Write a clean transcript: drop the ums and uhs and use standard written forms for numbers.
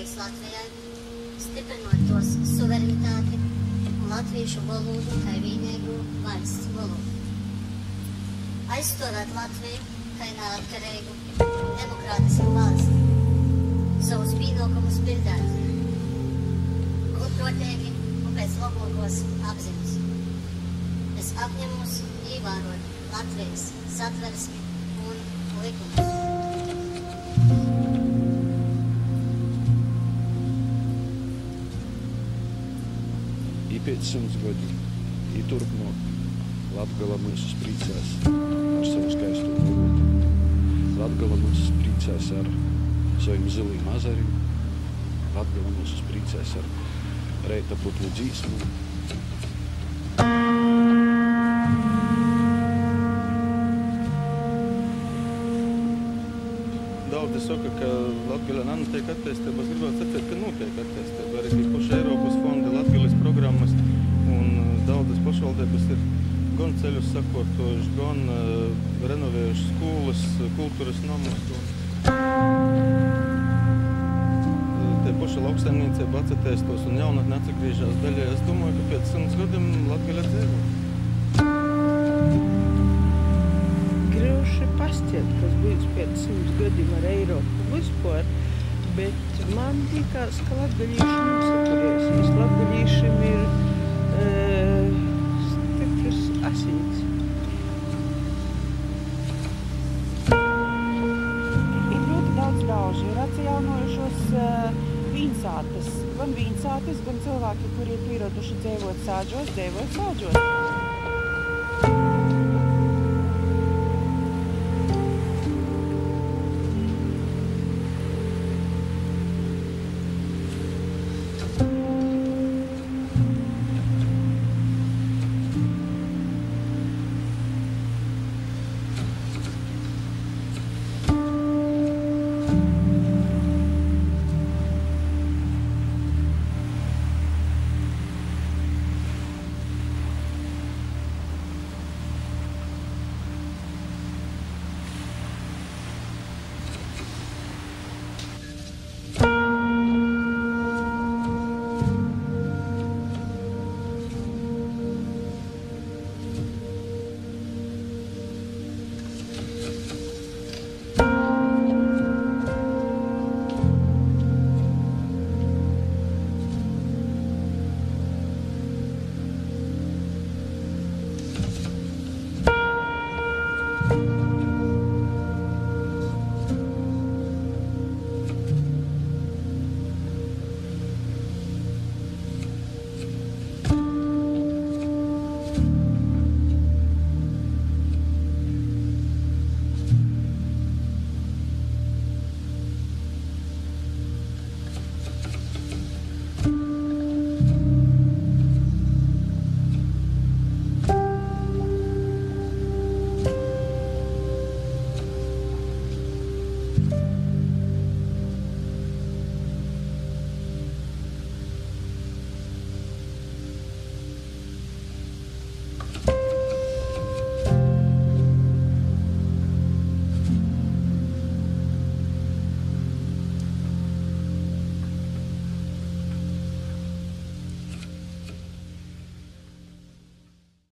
palīgs Latvijai, stiprinot tos suverenitāti un latviešu valodu kā vienīgo valsts valodu. Aizstāvēt Latviju kā neatkarīgu un demokrātisku valsti, savus pienākumus pildēt, godprātīgi un pēc labākās apziņas. Es apņemos ievērot Latvijas satversmi un likumus. Pēc 100 gadi, turpmāk Latgala mūs priecās ar savu skaisto valodu. Latgala mūs priecās ar saviem ziliem azariem. Latgala mūs priecās ar reita putnu dzīsmu. Daudzi saka, ka Latgaļā nenotiek attīstība. Es gribētu sacīt, ka notiek attīstība. Arī tie paši Eiropas fondi, Latgaļas programmas un daudzas pašvaldības ir gan ceļus sakārtojuši, gan renovējuši skolas, kultūras namus. Tie paši lauksaimniecība attīstās un jaunatne atgriežas daļai. Es domāju, ka pēc 100 gadiem Latgaļa dzīvo. Pastiet, kas būs pēc 100 gadiem ar Eiropu vispār, bet man likās, ka latgaļīši nesaturēsies. Latgaļīšiem ir stipras asins. Ir ļoti daudz ļaužu, ir atjaunojušos vīnsātes, gan vīnsātes, gan cilvēki, kuri ir pieraduši dzīvot sāģos. Thank you.